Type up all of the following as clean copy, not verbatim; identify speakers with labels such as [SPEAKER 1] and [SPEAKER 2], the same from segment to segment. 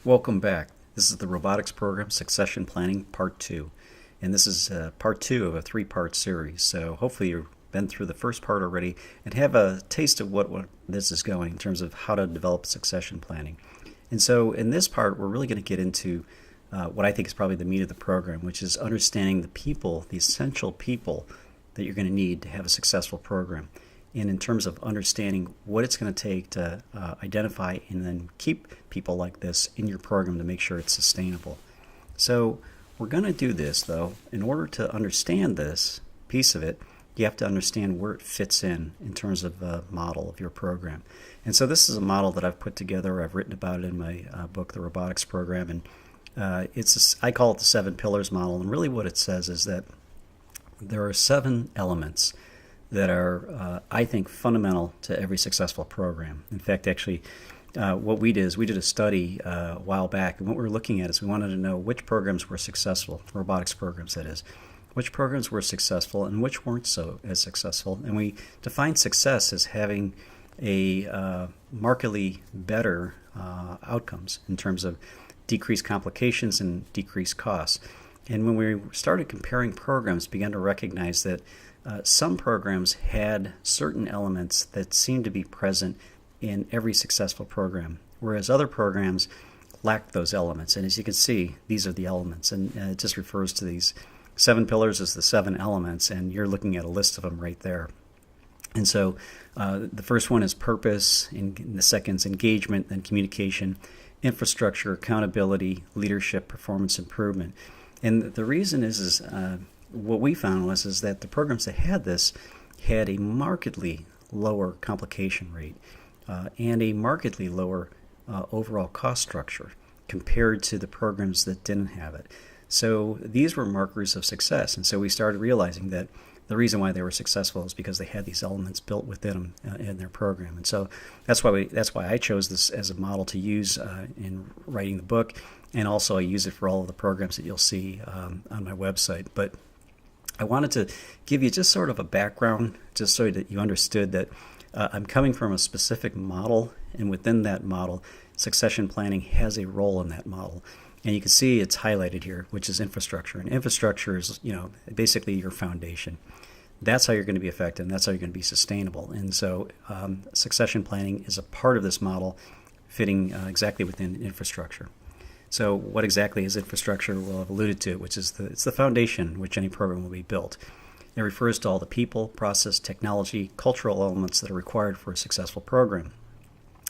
[SPEAKER 1] Welcome back. This is the Robotics Program Succession Planning Part 2. And this is Part 2 of a three-part series. So hopefully you've been through the first part already and have a taste of what this is going in terms of how to develop succession planning. And so in this part, we're really going to get into what I think is probably the meat of the program, which is understanding the people, the essential people that you're going to need to have a successful program. And in terms of understanding what it's going to take to identify and then keep people like this in your program to make sure it's sustainable. So we're going to do this, though. In order to understand this piece of it, you have to understand where it fits in terms of the model of your program. And so this is a model that I've put together. I've written about it in my book, The Robotics Program. And I call it the 7 pillars model. And really what it says is that there are 7 elements that are, I think, fundamental to every successful program. In fact, actually, what we did is we did a study a while back, and what we were looking at is we wanted to know which programs were successful, robotics programs that is, which programs were successful and which weren't so as successful. And we defined success as having a markedly better outcomes in terms of decreased complications and decreased costs. And when we started comparing programs, began to recognize that some programs had certain elements that seemed to be present in every successful program, whereas other programs lacked those elements. And as you can see, these are the elements. And it just refers to these 7 pillars as the 7 elements, and you're looking at a list of them right there. And so the first one is purpose, and the second is engagement, then communication, infrastructure, accountability, leadership, performance improvement. And the reason is what we found was that the programs that had this had a markedly lower complication rate and a markedly lower overall cost structure compared to the programs that didn't have it. So these were markers of success, and so we started realizing that the reason why they were successful is because they had these elements built within them in their program. And so that's why I chose this as a model to use in writing the book, and also I use it for all of the programs that you'll see on my website. But I wanted to give you just sort of a background, just so that you understood that I'm coming from a specific model, and within that model, succession planning has a role in that model. And you can see it's highlighted here, which is infrastructure. And infrastructure is, basically your foundation. That's how you're going to be effective, and that's how you're going to be sustainable. And so succession planning is a part of this model fitting exactly within infrastructure. So what exactly is infrastructure? Well, I've alluded to it, which is it's the foundation which any program will be built. It refers to all the people, process, technology, cultural elements that are required for a successful program.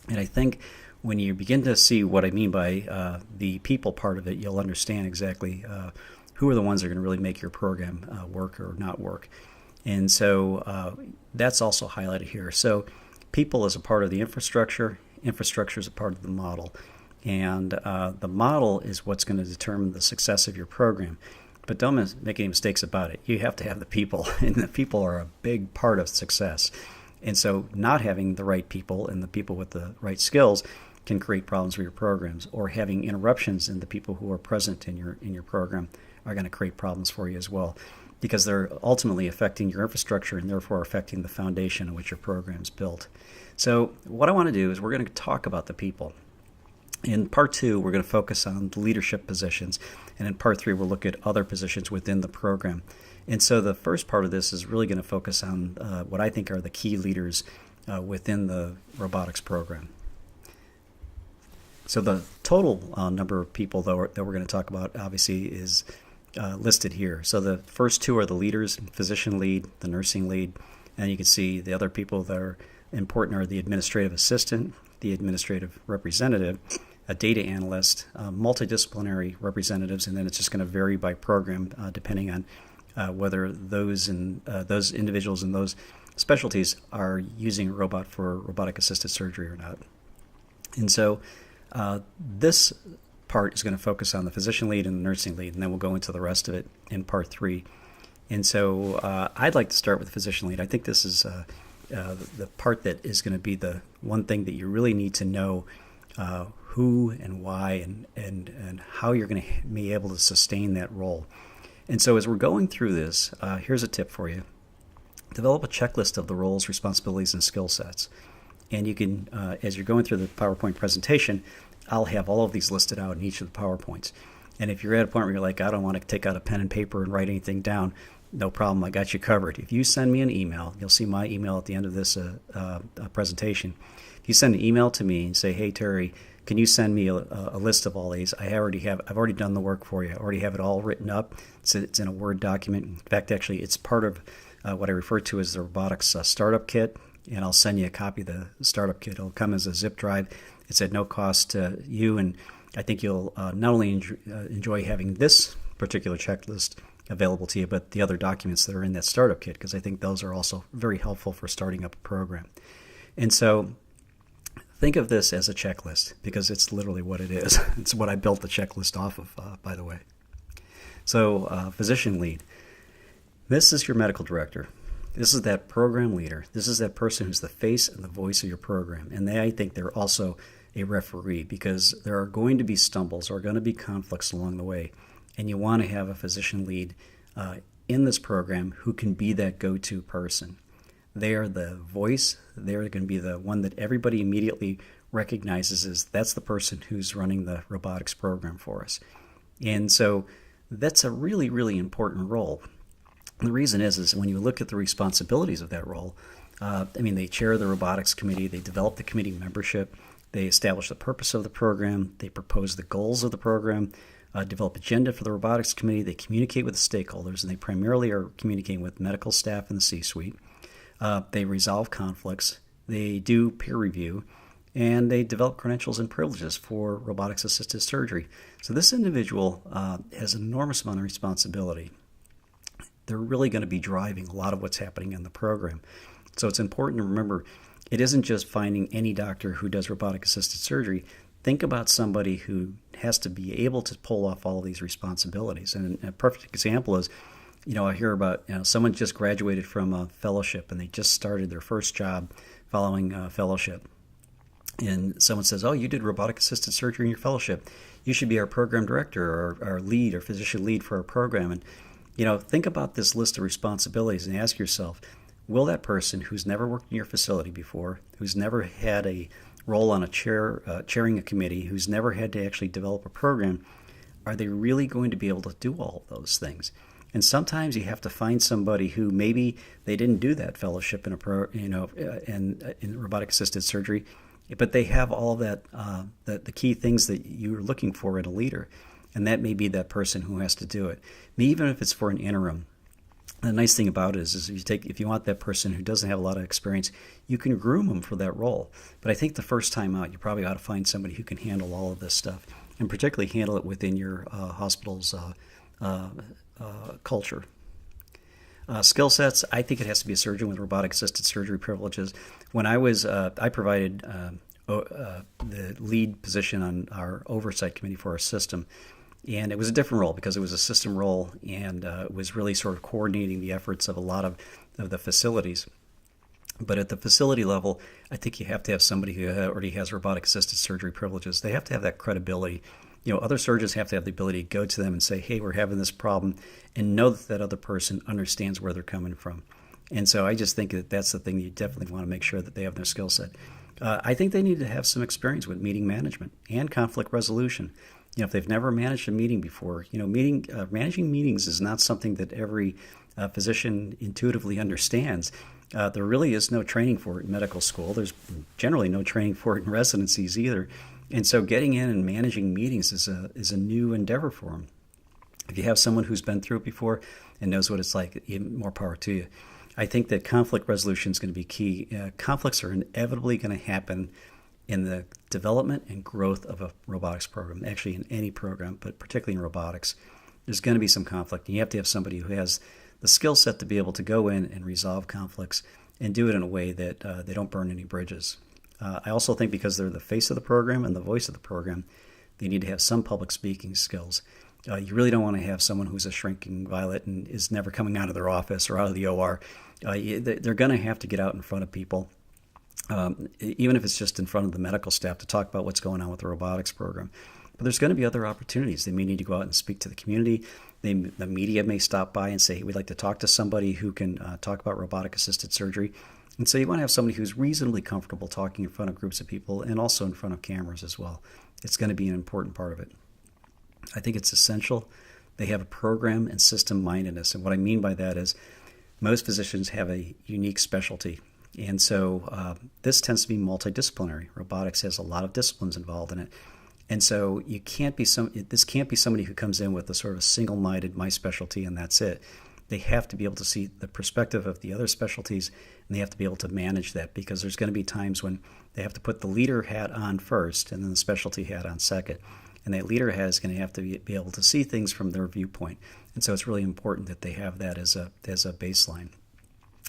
[SPEAKER 1] And I think when you begin to see what I mean by the people part of it, you'll understand exactly who are the ones that are going to really make your program work or not work. And so that's also highlighted here. So people is a part of the infrastructure. Infrastructure is a part of the model. And the model is what's going to determine the success of your program. But don't make any mistakes about it. You have to have the people, and the people are a big part of success. And so not having the right people and the people with the right skills can create problems for your programs, or having interruptions in the people who are present in your program are going to create problems for you as well, because they're ultimately affecting your infrastructure and therefore affecting the foundation on which your program is built. So what I want to do is we're going to talk about the people. In Part 2, we're going to focus on the leadership positions, and in Part 3, we'll look at other positions within the program. And so the first part of this is really going to focus on what I think are the key leaders within the robotics program. So the total number of people that we're going to talk about, obviously, is listed here. So the first 2 are the leaders: physician lead, the nursing lead, and you can see the other people that are important are the administrative assistant, the administrative representative, a data analyst, multidisciplinary representatives, and then it's just going to vary by program depending on whether those individuals in those specialties are using a robot for robotic-assisted surgery or not. And so this part is going to focus on the physician lead and the nursing lead, and then we'll go into the rest of it in Part 3. And so I'd like to start with the physician lead. I think this is the part that is going to be the one thing that you really need to know who and why and how you're going to be able to sustain that role. And so as we're going through this, here's a tip for you. Develop a checklist of the roles, responsibilities, and skill sets. And you can, as you're going through the PowerPoint presentation, I'll have all of these listed out in each of the PowerPoints. And if you're at a point where you're like, I don't want to take out a pen and paper and write anything down, no problem, I got you covered. If you send me an email, you'll see my email at the end of this presentation. If you send an email to me and say, hey, Terry, can you send me a list of all these? I've already done the work for you. I already have it all written up. It's in a Word document. In fact, actually, it's part of what I refer to as the robotics startup kit, and I'll send you a copy of the startup kit. It'll come as a zip drive. It's at no cost to you, and I think you'll not only enjoy having this particular checklist available to you, but the other documents that are in that startup kit, because I think those are also very helpful for starting up a program. And so think of this as a checklist, because it's literally what it is. It's what I built the checklist off of, by the way. So physician lead. This is your medical director. This is that program leader. This is that person who's the face and the voice of your program. And I think they're also a referee, because there are going to be stumbles or going to be conflicts along the way. And you want to have a physician lead in this program who can be that go-to person. They are the voice. They're going to be the one that everybody immediately recognizes as that's the person who's running the robotics program for us. And so that's a really, really important role. And the reason is when you look at the responsibilities of that role, they chair the robotics committee, they develop the committee membership, they establish the purpose of the program, they propose the goals of the program, develop agenda for the robotics committee, they communicate with the stakeholders, and they primarily are communicating with medical staff and the C-suite. They resolve conflicts, they do peer review, and they develop credentials and privileges for robotics-assisted surgery. So this individual has an enormous amount of responsibility. They're really going to be driving a lot of what's happening in the program. So it's important to remember, it isn't just finding any doctor who does robotic-assisted surgery. Think about somebody who has to be able to pull off all of these responsibilities. And a perfect example is, I hear about someone just graduated from a fellowship and they just started their first job following fellowship. And someone says, oh, you did robotic-assisted surgery in your fellowship. You should be our program director or our lead or physician lead for our program. And think about this list of responsibilities and ask yourself, will that person who's never worked in your facility before, who's never had a role on a chairing a committee, who's never had to actually develop a program, are they really going to be able to do all of those things? And sometimes you have to find somebody who maybe they didn't do that fellowship in robotic assisted surgery, but they have all of that the key things that you're looking for in a leader, and that may be that person who has to do it. Even if it's for an interim. The nice thing about it is if you want that person who doesn't have a lot of experience, you can groom them for that role. But I think the first time out, you probably ought to find somebody who can handle all of this stuff, and particularly handle it within your hospital's culture. Skill sets, I think it has to be a surgeon with robotic-assisted surgery privileges. When I was, I provided the lead position on our oversight committee for our system. And it was a different role because it was a system role, and it was really sort of coordinating the efforts of a lot of the facilities. But at the facility level, I think you have to have somebody who already has robotic-assisted surgery privileges. They have to have that credibility. Other surgeons have to have the ability to go to them and say, hey, we're having this problem, and know that that other person understands where they're coming from. And so I just think that that's the thing you definitely want to make sure that they have their skill set. I think they need to have some experience with meeting management and conflict resolution. If they've never managed a meeting before, managing meetings is not something that every physician intuitively understands. There really is no training for it in medical school. There's generally no training for it in residencies either. And so getting in and managing meetings is a new endeavor for them. If you have someone who's been through it before and knows what it's like, even more power to you. I think that conflict resolution is going to be key. Conflicts are inevitably going to happen in the development and growth of a robotics program, actually in any program, but particularly in robotics. There's going to be some conflict, and you have to have somebody who has the skill set to be able to go in and resolve conflicts and do it in a way that they don't burn any bridges. I also think because they're the face of the program and the voice of the program, they need to have some public speaking skills. You really don't want to have someone who's a shrinking violet and is never coming out of their office or out of the OR. They're going to have to get out in front of people, even if it's just in front of the medical staff, to talk about what's going on with the robotics program. But there's going to be other opportunities. They may need to go out and speak to the community. The media may stop by and say, hey, we'd like to talk to somebody who can talk about robotic-assisted surgery. And so you want to have somebody who's reasonably comfortable talking in front of groups of people and also in front of cameras as well. it's going to be an important part of it. I think it's essential they have a program and system mindedness. And what I mean by that is most physicians have a unique specialty. And so this tends to be multidisciplinary. Robotics has a lot of disciplines involved in it. And so this can't be somebody who comes in with a sort of single-minded, my specialty, and that's it. They have to be able to see the perspective of the other specialties, and they have to be able to manage that, because there's going to be times when they have to put the leader hat on first and then the specialty hat on second. And that leader hat is going to have to be able to see things from their viewpoint. And so it's really important that they have that as a baseline.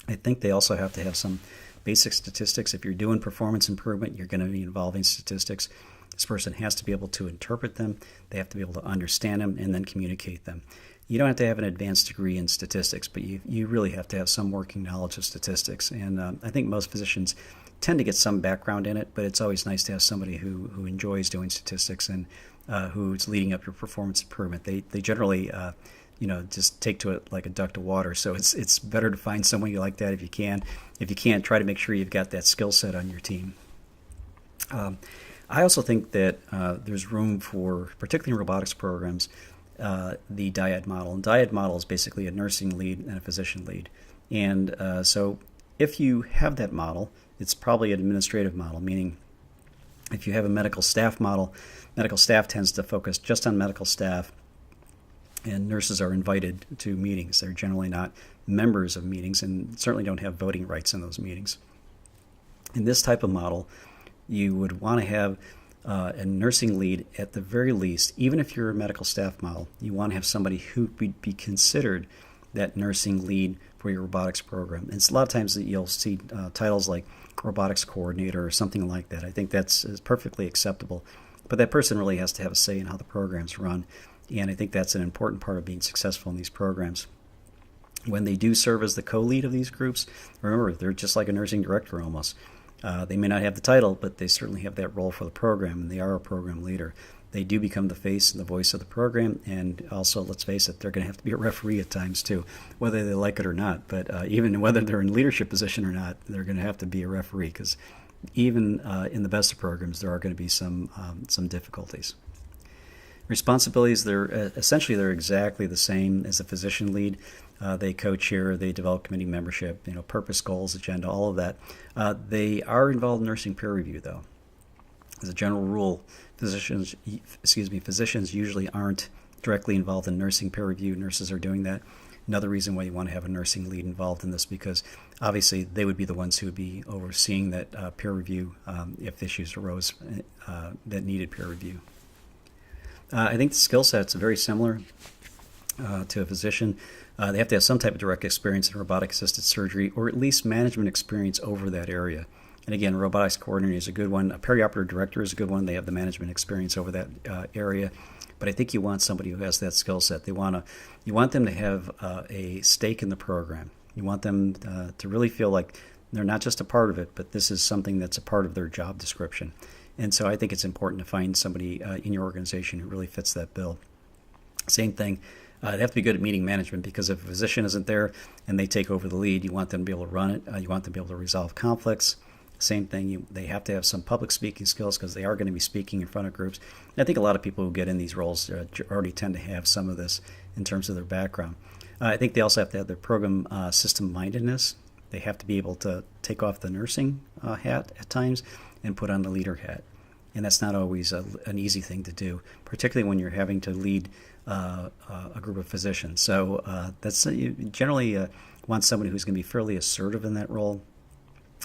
[SPEAKER 1] I think they also have to have some basic statistics. If you're doing performance improvement, you're going to be involving statistics. This person has to be able to interpret them. They have to be able to understand them and then communicate them. You don't have to have an advanced degree in statistics, but you really have to have some working knowledge of statistics. And I think most physicians tend to get some background in it, but it's always nice to have somebody who enjoys doing statistics and who's leading up your performance improvement. They generally just take to it like a duck to water. So it's better to find somebody like that if you can. If you can't, try to make sure you've got that skill set on your team. I also think that there's room for, particularly in robotics programs, the dyad model. And dyad model is basically a nursing lead and a physician lead. And so if you have that model, it's probably an administrative model, meaning if you have a medical staff model, medical staff tends to focus just on medical staff, and nurses are invited to meetings. They're generally not members of meetings and certainly don't have voting rights in those meetings. In this type of model, you would want to have a nursing lead at the very least. Even if you're a medical staff model, you want to have somebody who would be considered that nursing lead for your robotics program. And it's a lot of times that you'll see titles like robotics coordinator or something like that. I think that's perfectly acceptable. But that person really has to have a say in how the program's run. And I think that's an important part of being successful in these programs. When they do serve as the co-lead of these groups, remember, they're just like a nursing director almost. They may not have the title, but they certainly have that role for the program, and they are a program leader. They do become the face and the voice of the program, and also, let's face it, they're going to have to be a referee at times too, whether they like it or not. But even whether they're in leadership position or not, they're going to have to be a referee, because even in the best of programs, there are going to be some difficulties. Responsibilities, they're exactly the same as a physician lead. They co-chair, they develop committee membership, purpose, goals, agenda, all of that. They are involved in nursing peer review, though. As a general rule, physicians usually aren't directly involved in nursing peer review. Nurses are doing that. Another reason why you want to have a nursing lead involved in this, because obviously they would be the ones who would be overseeing that peer review if issues arose that needed peer review. I think the skill sets are very similar to a physician. They have to have some type of direct experience in robotic-assisted surgery, or at least management experience over that area. And again, robotics coordinator is a good one. A perioperative director is a good one. They have the management experience over that area. But I think you want somebody who has that skill set. You want them to have a stake in the program. You want them to really feel like they're not just a part of it, but this is something that's a part of their job description. And so I think it's important to find somebody in your organization who really fits that bill. Same thing, they have to be good at meeting management, because if a physician isn't there and they take over the lead, you want them to be able to run it. You want them to be able to resolve conflicts. Same thing, they have to have some public speaking skills, because they are going to be speaking in front of groups. And I think a lot of people who get in these roles already tend to have some of this in terms of their background. I think they also have to have their program system mindedness. They have to be able to take off the nursing hat at times and put on the leader hat. And that's not always an easy thing to do, particularly when you're having to lead a group of physicians. So you generally want somebody who's going to be fairly assertive in that role,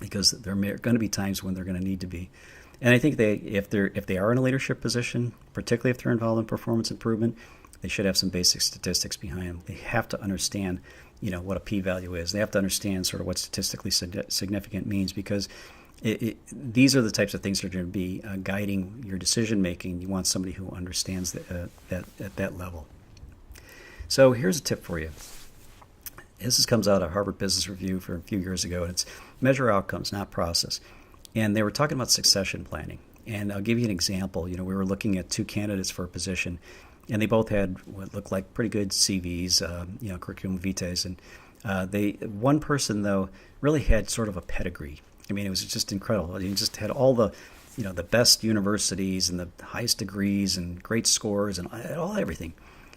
[SPEAKER 1] because there are going to be times when they're going to need to be. And I think if they are in a leadership position, particularly if they're involved in performance improvement, they should have some basic statistics behind them. They have to understand, what a p-value is. They have to understand sort of what statistically significant means, because these are the types of things that are going to be guiding your decision making. You want somebody who understands that at that level. So here's a tip for you. This comes out of Harvard Business Review for a few years ago, and it's measure outcomes, not process. And they were talking about succession planning. And I'll give you an example. We were looking at two candidates for a position, and they both had what looked like pretty good CVs, curriculum vitae. And one person, though, really had sort of a pedigree. I mean, it was just incredible. He just had all the the best universities and the highest degrees and great scores and everything.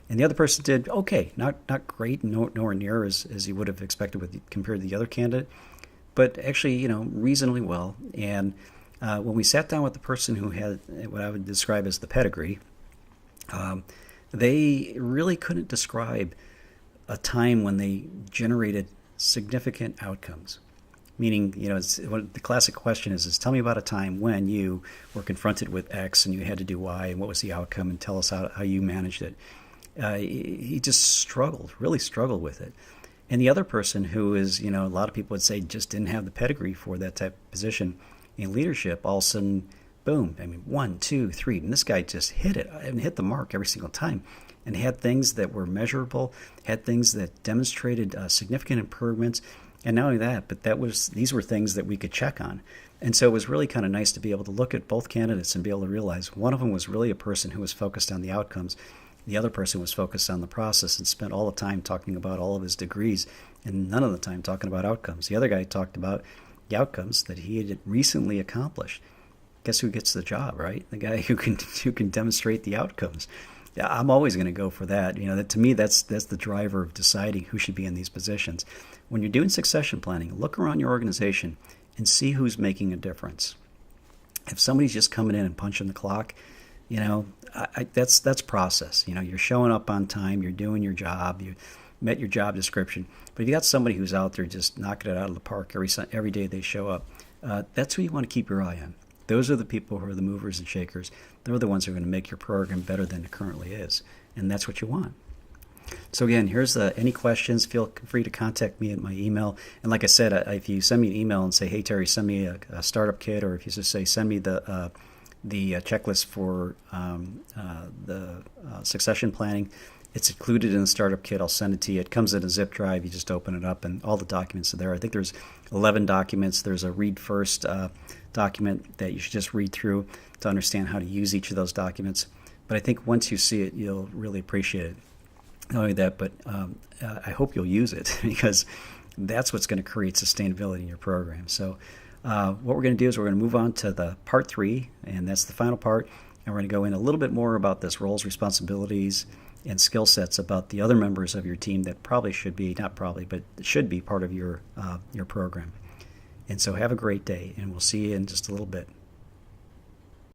[SPEAKER 1] And the other person did okay, not great, nowhere near as you would have expected compared to the other candidate, but actually, reasonably well. And when we sat down with the person who had what I would describe as the pedigree, they really couldn't describe a time when they generated significant outcomes. Meaning, the classic question is tell me about a time when you were confronted with X and you had to do Y, and what was the outcome, and tell us how you managed it. He just really struggled with it. And the other person who is, a lot of people would say just didn't have the pedigree for that type of position in leadership, all of a sudden, boom, 1, 2, 3. And this guy just hit it and hit the mark every single time, and had things that were measurable, had things that demonstrated significant improvements. And not only that, but these were things that we could check on. And so it was really kind of nice to be able to look at both candidates and be able to realize one of them was really a person who was focused on the outcomes. The other person was focused on the process and spent all the time talking about all of his degrees and none of the time talking about outcomes. The other guy talked about the outcomes that he had recently accomplished. Guess who gets the job, right? The guy who can demonstrate the outcomes. Yeah, I'm always going to go for that. To me, that's the driver of deciding who should be in these positions. When you're doing succession planning, look around your organization and see who's making a difference. If somebody's just coming in and punching the clock, that's process. You're showing up on time, you're doing your job, you met your job description. But if you got somebody who's out there just knocking it out of the park every day they show up, that's who you want to keep your eye on. Those are the people who are the movers and shakers. They're the ones who are going to make your program better than it currently is. And that's what you want. So again, here's any questions. Feel free to contact me at my email. And like I said, if you send me an email and say, hey, Terry, send me a startup kit, or if you just say, send me the checklist for the succession planning, it's included in the startup kit. I'll send it to you. It comes in a zip drive. You just open it up and all the documents are there. I think there's 11 documents. There's a read first document that you should just read through to understand how to use each of those documents. But I think once you see it, you'll really appreciate it. Not only that, but I hope you'll use it because that's what's going to create sustainability in your program. So what we're going to do is we're going to move on to the part 3, and that's the final part. And we're going to go in a little bit more about this roles, responsibilities, and skill sets about the other members of your team that probably should be, not probably, but should be part of your program. And so have a great day, and we'll see you in just a little bit.